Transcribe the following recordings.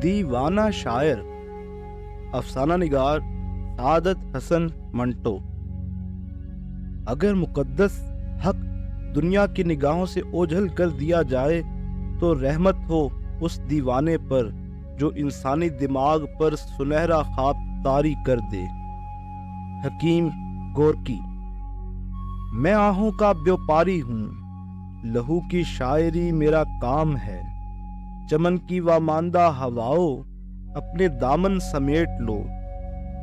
دیوانہ شاعر افسانہ نگار سعادت حسن منٹو۔ اگر مقدس حق دنیا کی نگاہوں سے اوجھل کر دیا جائے تو رحمت ہو اس دیوانے پر جو انسانی دماغ پر سنہرا خواب طاری کر دے۔ حکیم گورکی۔ میں آہوں کا بیوپاری ہوں، لہو کی شاعری میرا کام ہے۔ چمن کی واماندہ ہواؤ اپنے دامن سمیٹ لو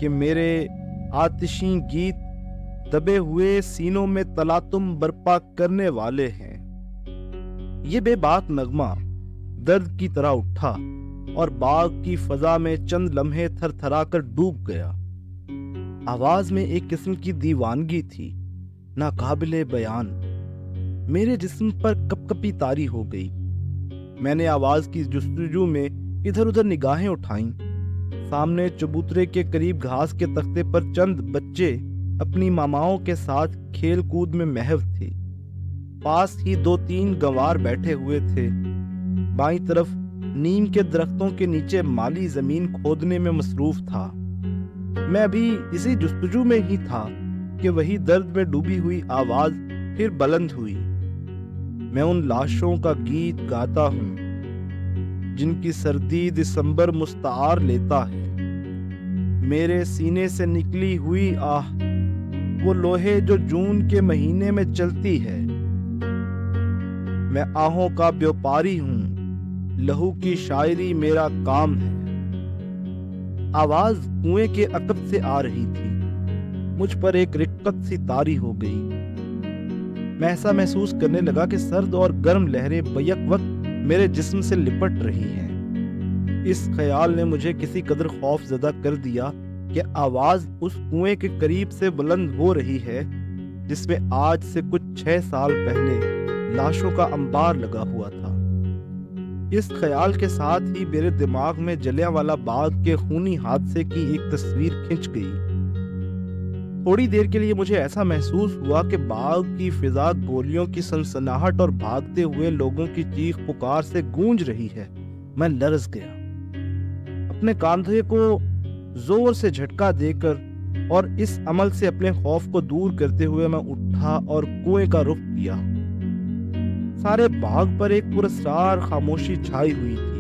کہ میرے آتشیں گیت دبے ہوئے سینوں میں تلاطم برپا کرنے والے ہیں۔ یہ بے باک نغمہ درد کی طرح اٹھا اور باغ کی فضا میں چند لمحے تھر تھرا کر ڈوب گیا۔ آواز میں ایک قسم کی دیوانگی تھی، ناقابل بیان۔ میرے جسم پر کپ کپی طاری ہو گئی۔ میں نے آواز کی جستجو میں ادھر ادھر نگاہیں اٹھائیں۔ سامنے چبوترے کے قریب گھاس کے تختے پر چند بچے اپنی ماماؤں کے ساتھ کھیل کود میں محو تھے۔ پاس ہی 2-3 گنوار بیٹھے ہوئے تھے۔ بائیں طرف نیم کے درختوں کے نیچے مالی زمین کھودنے میں مصروف تھا۔ میں ابھی اسی جستجو میں ہی تھا کہ وہی درد میں ڈوبی ہوئی آواز پھر بلند ہوئی۔ میں ان لاشوں کا گیت گاتا ہوں جن کی سردی دسمبر مستعار لیتا ہے۔ میرے سینے سے نکلی ہوئی آہ وہ لوہے جو جون کے مہینے میں چلتی ہے۔ میں آہوں کا بیوپاری ہوں، لہو کی شاعری میرا کام ہے۔ آواز کنویں کے عقب سے آ رہی تھی۔ مجھ پر ایک رقت سی طاری ہو گئی۔ میں ایسا محسوس کرنے لگا کہ سرد اور گرم لہریں بیک وقت میرے جسم سے لپٹ رہی ہیں۔ اس خیال نے مجھے کسی قدر خوف زدہ کر دیا کہ آواز اس کنویں کے قریب سے بلند ہو رہی ہے جس میں آج سے کچھ 6 سال پہلے لاشوں کا انبار لگا ہوا تھا۔ اس خیال کے ساتھ ہی میرے دماغ میں جلیانوالہ باغ کے خونی حادثے کی ایک تصویر کھنچ گئی۔ تھوڑی دیر کے لیے مجھے ایسا محسوس ہوا کہ باغ کی فضا گولیوں کی سنسناہٹ اور بھاگتے ہوئے لوگوں کی چیخ پکار سے گونج رہی ہے۔ میں لرز گیا۔ اپنے کاندھے کو زور سے جھٹکا دے کر اور اس عمل سے اپنے خوف کو دور کرتے ہوئے میں اٹھا اور کنویں کا رخ کیا۔ سارے باغ پر ایک پراسرار خاموشی چھائی ہوئی تھی۔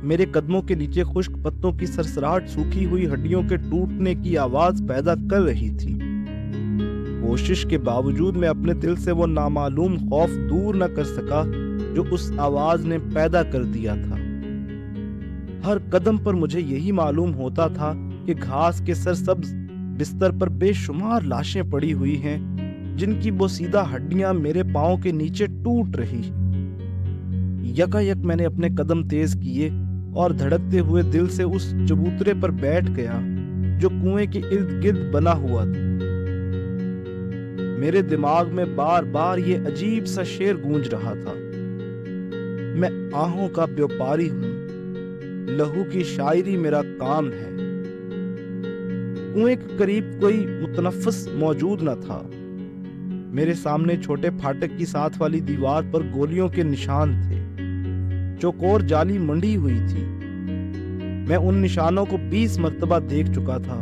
میرے قدموں کے نیچے خشک پتوں کی سرسراہٹ سوکھی ہوئی ہڈیوں کے ٹوٹنے کی آواز پیدا کر رہی تھی۔ کوشش کے باوجود میں اپنے دل سے وہ نامعلوم خوف دور نہ کر سکا جو اس آواز نے پیدا کر دیا تھا۔ ہر قدم پر مجھے یہی معلوم ہوتا تھا کہ گھاس کے سرسبز بستر پر بے شمار لاشیں پڑی ہوئی ہیں جن کی بوسیدہ ہڈیاں میرے پاؤں کے نیچے ٹوٹ رہی۔ یکایک میں نے اپنے قدم تیز کیے اور دھڑکتے ہوئے دل سے اس چبوترے پر بیٹھ گیا جو کنویں کے ارد گرد بنا ہوا تھا۔ میرے دماغ میں بار بار یہ عجیب سا شعر گونج رہا تھا، میں آہوں کا بیوپاری ہوں، لہو کی شاعری میرا کام ہے۔ کنویں کے قریب کوئی متنفس موجود نہ تھا۔ میرے سامنے چھوٹے پھاٹک کی ساتھ والی دیوار پر گولیوں کے نشان تھے۔ چوکور جالی منڈی ہوئی تھی۔ میں ان نشانوں کو 20 مرتبہ دیکھ چکا تھا،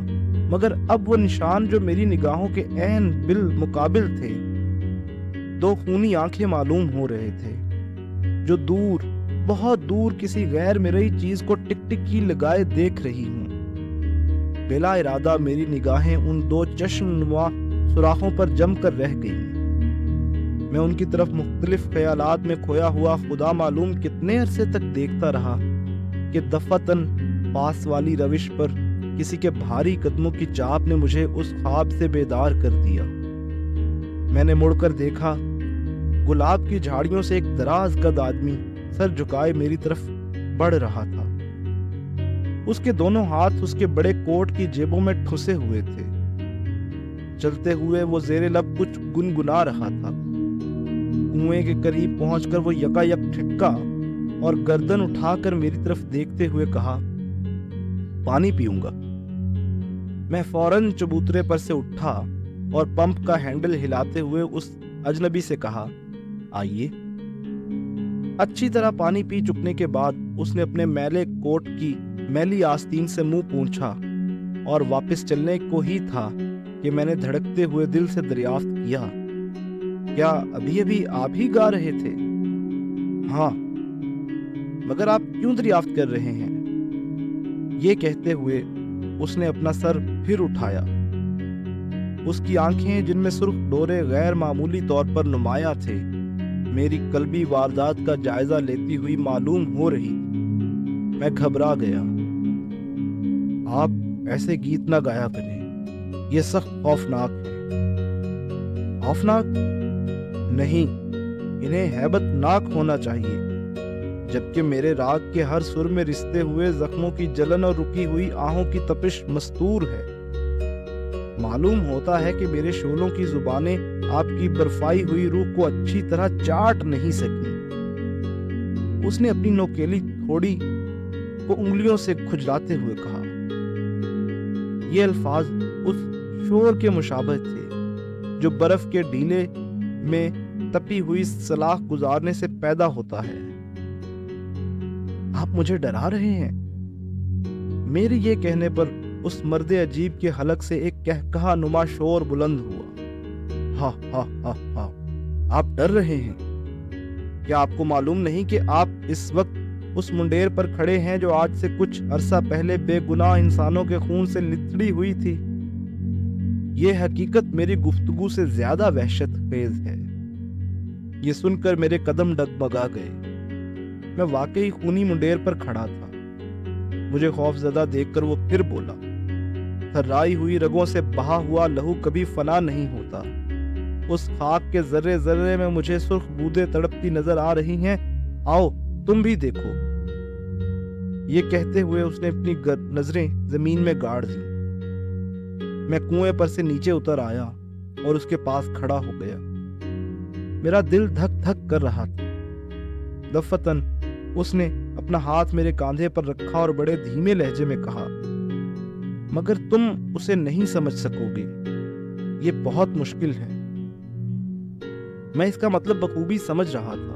مگر اب وہ نشان جو میری نگاہوں کے عین بالمقابل تھے، 2 خونی آنکھیں معلوم ہو رہے تھے جو دور، بہت دور کسی غیر مرئی چیز کو ٹک ٹکی لگائے دیکھ رہی ہوں۔ بلا ارادہ میری نگاہیں ان 2 چشم نما سوراخوں پر جم کر رہ گئیں۔ میں ان کی طرف مختلف خیالات میں کھویا ہوا خدا معلوم کتنے عرصے تک دیکھتا رہا کہ دفعتاً پاس والی روش پر کسی کے بھاری قدموں کی چاپ نے مجھے اس خواب سے بیدار کر دیا۔ میں نے مڑ کر دیکھا، گلاب کی جھاڑیوں سے ایک دراز قد آدمی سر جھکائے میری طرف بڑھ رہا تھا۔ اس کے دونوں ہاتھ اس کے بڑے کوٹ کی جیبوں میں ٹھسے ہوئے تھے۔ چلتے ہوئے وہ زیر لب کچھ گنگنا رہا تھا۔ کنویں کے قریب پہنچ کر وہ یکایک ٹھٹکا اور گردن اٹھا کر میری طرف دیکھتے ہوئے کہا، پانی پیوں گا۔ میں فوراً چبوترے پر سے اٹھا اور پمپ کا ہینڈل ہلاتے ہوئے اس اجنبی سے کہا، آئیے۔ अच्छी तरह पानी पी चुकने के बाद उसने अपने मैले कोट की मैली आस्तीन से मुंह पोंछा और वापस चलने को ही था कि मैंने धड़कते हुए दिल से दरियाफ्त किया, क्या अभी अभी आप ही गा रहे थे? हाँ, मगर आप क्यों दरियाफ्त कर रहे हैं? ये कहते हुए उसने अपना सर फिर उठाया। उसकी आंखें, जिनमें सुर्ख डोरे गैर मामूली तौर पर नुमाया थे, मेरी कल्बी वारदात का जायजा लेती हुई मालूम हो रही थी। मैं घबरा गया। आप ऐसे गीत ना गाया करें, ये सख्त खौफनाक है। खौफनाक नहीं, इन्हें हैबतनाक होना चाहिए, जबकि मेरे राग के हर सुर में रिश्ते हुए जख्मों की जलन और रुकी हुई आहों की तपिश मस्तूर है। मालूम होता है कि मेरे शोलों की जुबानें आपकी बर्फाई हुई रूह को अच्छी तरह चाट नहीं सकी। उसने अपनी नोकेली थोड़ी को उंगलियों से खुजलाते हुए कहा। ये अल्फाज उस शोर के मुशाबह थे जो बर्फ के ढीले में तपी हुई सलाख गुजारने से पैदा होता है। आप मुझे डरा रहे हैं? मेरे ये कहने पर उस मर्दे अजीब के हलक से एक कहकहा नुमा शोर बुलंद हुआ। हा हा हा हा, आप डर रहे हैं? क्या आपको मालूम नहीं कि आप इस वक्त उस मुंडेर पर खड़े हैं जो आज से कुछ अरसा पहले बेगुनाह इंसानों के खून से लिथड़ी हुई थी? ये हकीकत मेरी गुफ्तगू से ज्यादा वहशत खेज है। ये सुनकर मेरे कदम डगमगा गए। मैं वाकई खूनी मुंडेर पर खड़ा था। मुझे खौफजदा देखकर वो फिर बोला, थर्राई हुई रगों से बहा हुआ लहू कभी फना नहीं होता। उस खाक के जर्रे जर्रे में मुझे सुर्ख बूंदें तड़पती नजर आ रही हैं। आओ तुम भी देखो। ये कहते हुए उसने अपनी नजरें जमीन में गाड़ दी। मैं कुएं पर से नीचे उतर आया और उसके पास खड़ा हो गया। मेरा दिल धक धक कर रहा था। दफतन उसने अपना हाथ मेरे कांधे पर रखा और बड़े धीमे लहजे में कहा, मगर तुम उसे नहीं समझ सकोगे, ये बहुत मुश्किल है। मैं इसका मतलब बखूबी समझ रहा था।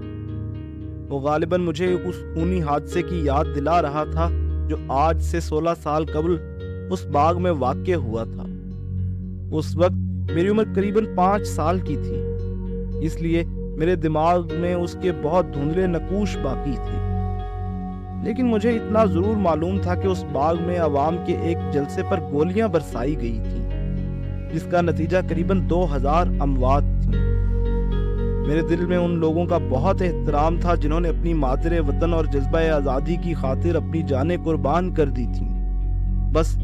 वो गालिबन मुझे उस खूनी हादसे की याद दिला रहा था जो आज से 16 साल कबल उस बाग में वाक़ हुआ था। उस वक्त मेरी उम्र करीबन 5 साल की थी, इसलिए मेरे दिमाग में उसके बहुत धुंधले नकूश बाकी थे। लेकिन मुझे इतना जरूर मालूम था कि उस बाग में अवाम के एक जलसे पर गोलियां बरसाई गई थी, जिसका नतीजा करीबन 2000 अमवात थी। मेरे दिल में उन लोगों का बहुत एहतराम था जिन्होंने अपनी मादरे वतन और जज्बा आज़ादी की खातिर अपनी जानें कुर्बान कर दी थी। बस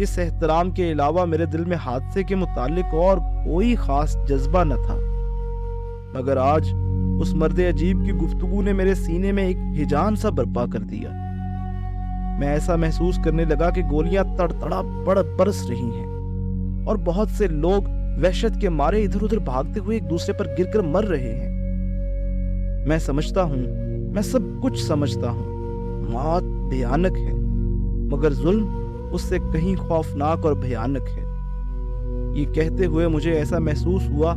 इस एहतराम के अलावा मेरे दिल में हादसे के मुतालिक और कोई खास जज्बा न था। मगर आज उस मर्दे अजीब की गुफ्तगू ने मेरे सीने में एक हिजान सा बर्पा कर दिया। मैं ऐसा महसूस करने लगा कि गोलियां तड़तड़ा पड़ बरस रही हैं और बहुत से लोग वहशत के मारे इधर उधर भागते हुए एक दूसरे पर गिरकर मर रहे हैं। मैं समझता हूँ, मैं सब कुछ समझता हूँ। मौत भयानक है, मगर जुल्म उससे कहीं खौफनाक और भयानक है। ये कहते हुए मुझे ऐसा महसूस हुआ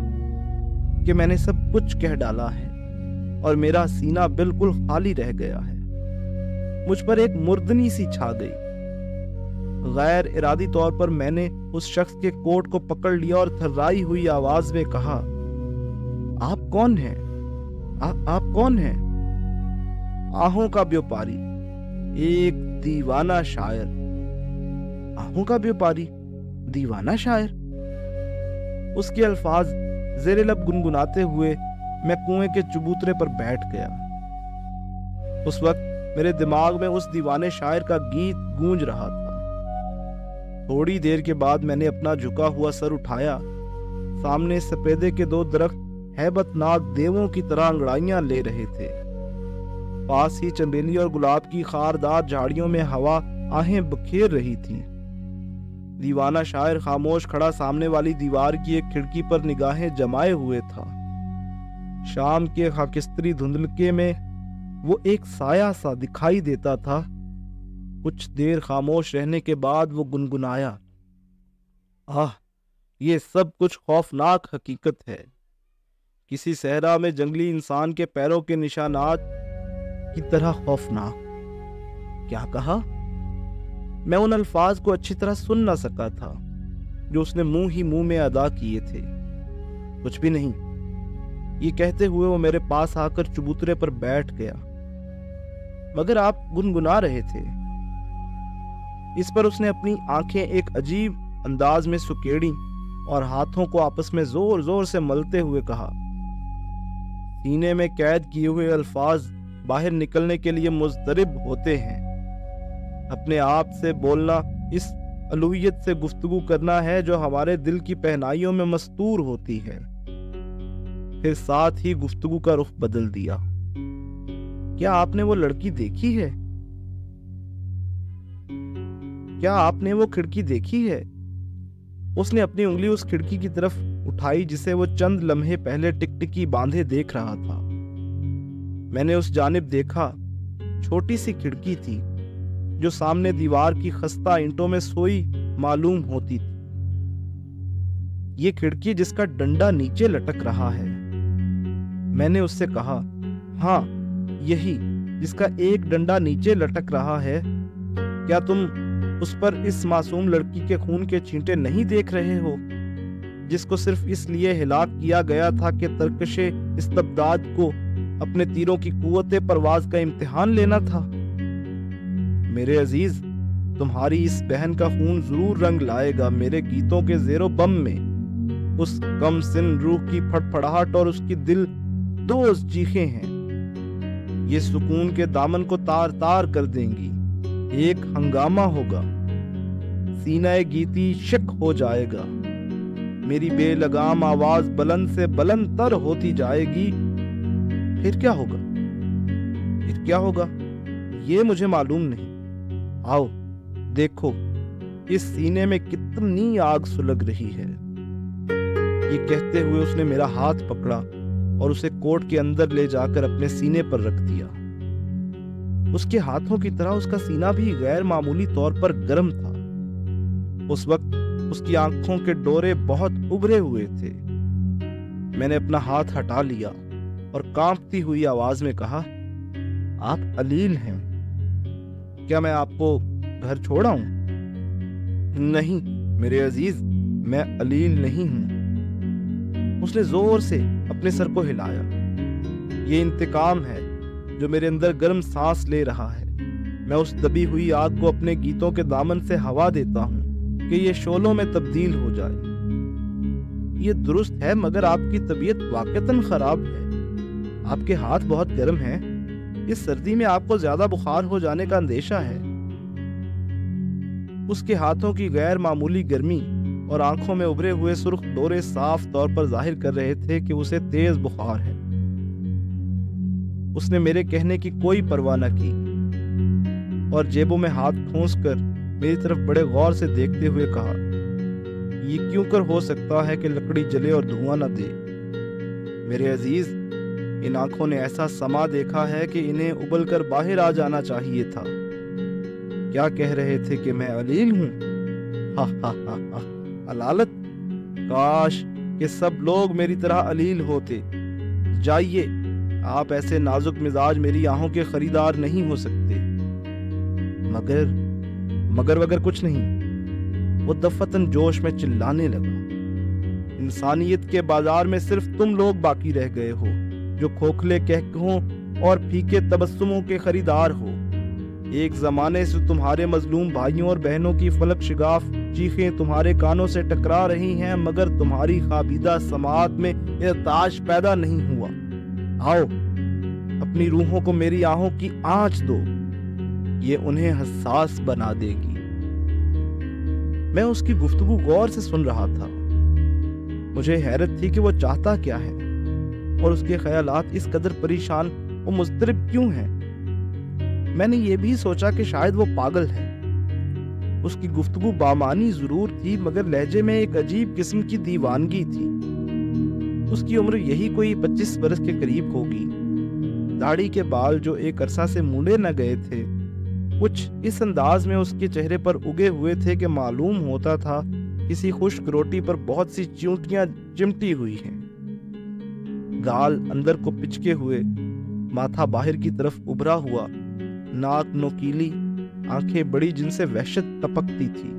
कि मैंने सब कुछ कह डाला है और मेरा सीना बिल्कुल खाली रह गया है। मुझ पर एक मुर्दनी सी छा गई। गैर इरादी तौर पर मैंने उस शख्स के कोट को पकड़ लिया और थर्राई हुई आवाज में कहा, आप कौन हैं? आप कौन हैं? आहों का व्यापारी, एक दीवाना शायर। आहों का व्यापारी, दीवाना शायर? उसके अल्फाज ज़ेरे लब गुनगुनाते हुए मैं कुएं के चबूतरे पर बैठ गया। उस वक्त मेरे दिमाग में उस दीवाने शायर का गीत गूंज रहा था। थोड़ी देर के बाद मैंने अपना झुका हुआ सर उठाया। सामने सफेदे के 2 दरख्त हैबतनाक देवों की तरह अंगड़ाइयां ले रहे थे। पास ही चमेली और गुलाब की खारदार झाड़ियों में हवा आहें बखेर रही थी। दीवाना शायर खामोश खड़ा सामने वाली दीवार की एक खिड़की पर निगाहें जमाए हुए था। शाम के खाकिस्तरी धुंधलके में वो एक साया सा दिखाई देता था। कुछ देर खामोश रहने के बाद वो गुनगुनाया, आह, ये सब कुछ खौफनाक हकीकत है। किसी सहरा में जंगली इंसान के पैरों के निशानात की तरह खौफनाक। क्या कहा? मैं उन अल्फाज को अच्छी तरह सुन ना सका था जो उसने मुंह ही मुंह में अदा किए थे। कुछ भी नहीं, ये कहते हुए वो मेरे पास आकर चबूतरे पर बैठ गया। मगर आप गुनगुना रहे थे। इस पर उसने अपनी आंखें एक अजीब अंदाज में सुकेड़ी और हाथों को आपस में जोर जोर से मलते हुए कहा, सीने में कैद किए हुए अल्फाज बाहर निकलने के लिए मुज़तरिब होते हैं। अपने आप से बोलना इस अलूहियत से गुफ्तगू करना है जो हमारे दिल की पहनाइयों में मस्तूर होती है। फिर साथ ही गुफ्तगू का रुख बदल दिया। क्या आपने वो लड़की देखी है? क्या आपने वो खिड़की देखी है? उसने अपनी उंगली उस खिड़की की तरफ उठाई जिसे वो चंद लम्हे पहले टिकटिकी बांधे देख रहा था। मैंने उस जानिब देखा। छोटी सी खिड़की थी जो सामने दीवार की खस्ता ईंटों में सोई मालूम होती थी। ये खिड़की जिसका डंडा नीचे लटक रहा है। मैंने उससे कहा, हाँ यही, जिसका एक डंडा नीचे लटक रहा है। क्या तुम उस पर इस मासूम लड़की के खून के छींटे नहीं देख रहे हो, जिसको सिर्फ इसलिए हिलाक किया गया था कि तरकशे इस्तबदाद को अपने तीरों की कुव्वते परवाज का इम्तिहान लेना था? मेरे अजीज, तुम्हारी इस बहन का खून जरूर रंग लाएगा मेरे गीतों के ज़ेरो बम में। उस कम सिन रूह की फड़फड़ाहट और उसकी दिल दोज चीखें हैं, ये सुकून के दामन को तार तार कर देंगी। एक हंगामा होगा, सीना गीती शक हो जाएगा, मेरी बेलगाम आवाज बुलंद से बुलंद तर होती जाएगी। फिर क्या होगा? फिर क्या होगा ये मुझे मालूम नहीं। आओ देखो, इस सीने में कितनी आग सुलग रही है। ये कहते हुए उसने मेरा हाथ पकड़ा और उसे कोट के अंदर ले जाकर अपने सीने पर रख दिया। उसके हाथों की तरह उसका सीना भी गैर मामूली तौर पर गर्म था। उस वक्त उसकी आंखों के डोरे बहुत उभरे हुए थे। मैंने अपना हाथ हटा लिया और कांपती हुई आवाज में कहा, आप अलील हैं। क्या मैं आपको घर छोड़ आऊं? नहीं मेरे अजीज, मैं अलील नहीं हूं। उसने जोर से अपने सर को हिलाया। ये इंतकाम है जो मेरे अंदर गर्म सांस ले रहा है। मैं उस दबी हुई आग को अपने गीतों के दामन से हवा देता हूं कि ये शोलों में तब्दील हो जाए। ये दुरुस्त है, मगर आपकी तबीयत वाकईतन खराब है। आपके हाथ बहुत गर्म हैं। इस सर्दी में आपको ज्यादा बुखार हो जाने का अंदेशा है। उसके हाथों की गैर मामूली गर्मी और आंखों में उभरे हुए सुर्ख डोरे साफ तौर पर जाहिर कर रहे थे कि उसे तेज बुखार है। उसने मेरे कहने की कोई परवाह न की और जेबों में हाथ ठूंसकर मेरी तरफ बड़े गौर से देखते हुए कहा, ये क्यों कर हो सकता है कि लकड़ी जले और धुआं न दे? मेरे अजीज, इन आंखों ने ऐसा समा देखा है कि इन्हें उबल कर बाहर आ जाना चाहिए था। क्या कह रहे थे कि मैं अलील हूं? हा हा हा हा, अलालत! काश कि सब लोग मेरी तरह अलील होते। जाइए, आप ऐसे नाजुक मिजाज मेरी आहों के खरीदार नहीं हो सकते। मगर वगर कुछ नहीं। वो दफतन जोश में चिल्लाने लगा, इंसानियत के बाजार में सिर्फ तुम लोग बाकी रह गए हो जो खोखले कहकों और फीके तबस्सुमों के खरीदार हो। एक जमाने से तुम्हारे मजलूम भाइयों और बहनों की फलक शिगाफ चीखें तुम्हारे कानों से टकरा रही हैं, मगर तुम्हारी खाबीदा समात में इर्ताश पैदा नहीं हुआ। आओ, अपनी रूहों को मेरी आहों की आंच दो, ये उन्हें हसास बना देगी। मैं उसकी गुफ्तगू गौर से सुन रहा था। मुझे हैरत थी कि वो चाहता क्या है और उसके ख्यालात इस कदर परेशान और मुज़तरिब क्यों हैं। मैंने ये भी सोचा कि शायद वो पागल है। उसकी गुफ्तगू बामानी जरूर थी, मगर लहजे में एक अजीब किस्म की दीवानगी थी। उसकी उम्र यही कोई 25 बरस के करीब होगी। दाढ़ी के बाल जो एक अरसा से मुड़े न गए थे, कुछ इस अंदाज में उसके चेहरे पर उगे हुए थे कि मालूम होता था किसी खुश्क रोटी पर बहुत सी चींटियां चिमटी हुई हैं। गाल अंदर को पिचके हुए, माथा बाहर की तरफ उभरा हुआ, नाक नोकीली, आंखें बड़ी जिनसे वहशत टपकती थी,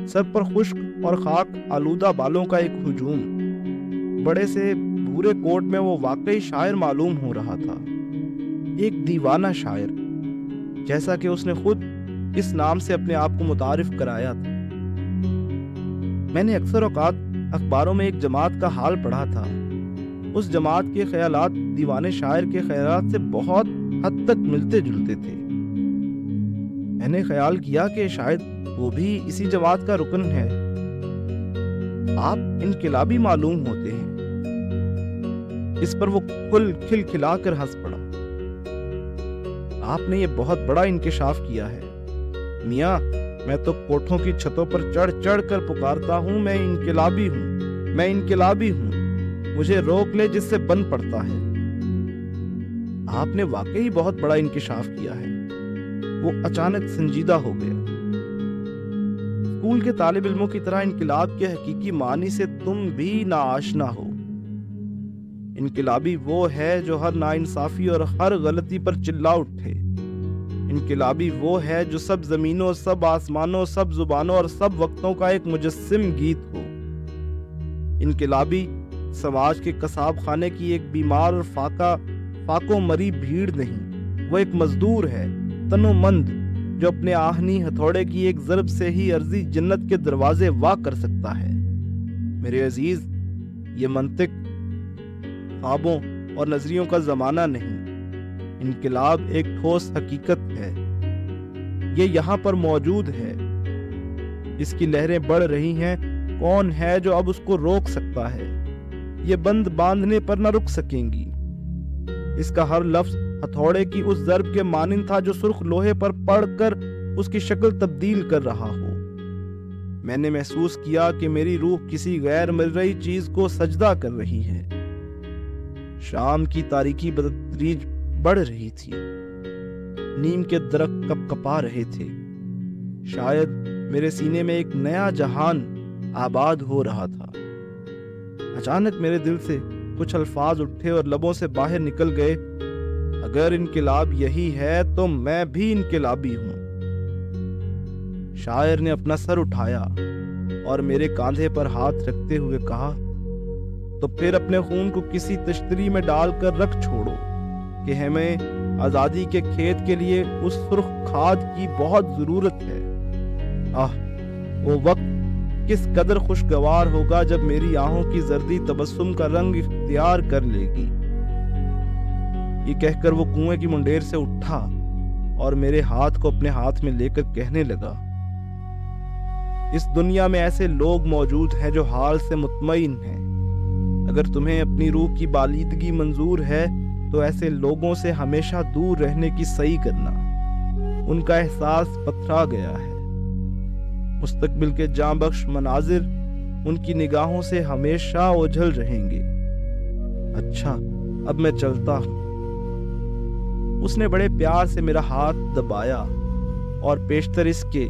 सर पर खुश्क और खाक आलूदा बालों का एक हुजूम। बड़े से भूरे कोट में वो वाकई शायर मालूम हो रहा था, एक दीवाना शायर, जैसा कि उसने खुद इस नाम से अपने आप को मुतारिफ कराया था। मैंने अक्सर औकात अखबारों में एक जमात का हाल पढ़ा था। उस जमात के ख्यालात दीवाने शायर के ख्यालात से बहुत हद तक मिलते जुलते थे। मैंने ख्याल किया कि शायद वो भी इसी जमात का रुकन है। आप इनकिलाबी मालूम होते हैं। इस पर वो खिलखिलाकर हंस पड़ा। आपने ये बहुत बड़ा इंकिशाफ किया है मियाँ। मैं तो कोठों की छतों पर चढ़ चढ़ कर पुकारता हूँ, मैं इनकिलाबी हूँ, मैं इनकिलाबी हूँ, मुझे रोक ले जिससे बन पड़ता है। आपने वाकई बहुत बड़ा इंकिशाफ किया है। वो अचानक संजीदा हो गया। स्कूल के तालिब इल्मों की तरह इनकिलाब के हकीकी मानी से तुम भी नाआशना हो। इनकिलाबी वो है जो हर नाइंसाफी और हर गलती पर चिल्ला उठे। इनकिलाबी वो है जो सब जमीनों, सब आसमानों, सब जुबानों और सब वक्तों का एक मुजस्सिम गीत हो। इनकिलाबी समाज के कसाब खाने की एक बीमार और फाको मरी भीड़ नहीं, वो एक मजदूर है, तनोमंद, जो अपने आहनी हथौड़े की एक ज़रब से ही अर्जी जन्नत के दरवाजे वा कर सकता है। मेरे अजीज, ये मंतिक, ख्वाबों और नजरियों का जमाना नहीं। इनकिलाब एक ठोस हकीकत है। ये यहाँ पर मौजूद है। इसकी लहरें बढ़ रही हैं। कौन है जो अब उसको रोक सकता है? ये बंद बांधने पर न रुक सकेंगी। इसका हर लफ्ज हथौड़े की उस ज़रब के मानिंद था जो सुर्ख लोहे पर पड़कर उसकी शक्ल तब्दील कर रहा हो। मैंने महसूस किया कि मेरी रूह किसी गैर मर्जी चीज को सजदा कर रही है। शाम की तारीकी बदतदरीज बढ़ रही थी। नीम के दरख्त कपकपा रहे थे। शायद मेरे सीने में एक नया जहान आबाद हो रहा था। अचानक मेरे दिल से कुछ अल्फाज उठे और लबों से बाहर निकल गए, अगर इनकिलाब यही है तो मैं भी इनकिलाबी हूं। शायर ने अपना सर उठाया और मेरे कांधे पर हाथ रखते हुए कहा, तो फिर अपने खून को किसी तश्तरी में डालकर रख छोड़ो कि हमें आजादी के खेत के लिए उस सुर्ख खाद की बहुत जरूरत है। आह, वो वक्त किस कदर खुशगवार होगा जब मेरी आंखों की जर्दी तबस्सुम का रंग इख्तियार कर लेगी। ये कहकर वो कुएं की मुंडेर से उठा और मेरे हाथ को अपने हाथ में लेकर कहने लगा, इस दुनिया में ऐसे लोग मौजूद हैं जो हाल से मुतमईन हैं। अगर तुम्हें अपनी रूह की बालिदगी मंजूर है तो ऐसे लोगों से हमेशा दूर रहने की सही करना। उनका एहसास पथरा गया है। मुस्तकबिल के जां बख्श मनाजिर उनकी निगाहों से हमेशा ओझल रहेंगे। अच्छा, अब मैं चलता हूं। उसने बड़े प्यार से मेरा हाथ दबाया और पेशतर इसके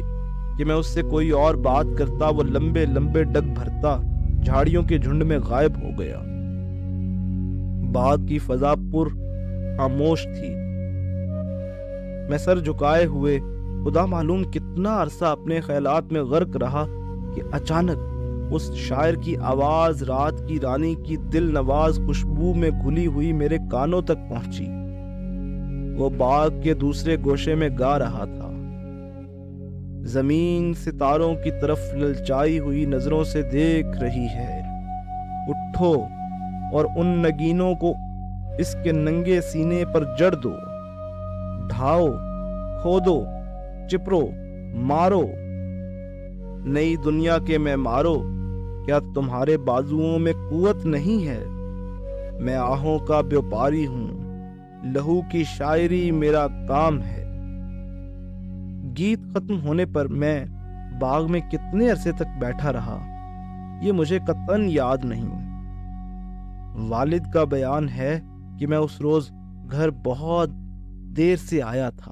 कि मैं उससे कोई और बात करता वो लंबे लंबे डग भरता झाड़ियों के झुंड में गायब हो गया। बाग की फजा पुर खामोश थी। मैं सर झुकाए हुए खुदा मालूम कितना अरसा अपने ख्यालात में गर्क रहा कि अचानक उस शायर की आवाज रात की रानी की दिल नवाज खुशबू में घुली हुई मेरे कानों तक पहुंची। वो बाग के दूसरे गोशे में गा रहा था, जमीन सितारों की तरफ ललचाई हुई नजरों से देख रही है। उठो और उन नगीनों को इसके नंगे सीने पर जड़ दो, ढाओ, खोदो, चिपरो, मारो। नई दुनिया के मैं मारो, क्या तुम्हारे बाजुओं में कुवत नहीं है? मैं आहों का व्यापारी हूं, लहू की शायरी मेरा काम है। गीत खत्म होने पर मैं बाग में कितने अरसे तक बैठा रहा ये मुझे कतन याद नहीं। वालिद का बयान है कि मैं उस रोज घर बहुत देर से आया था।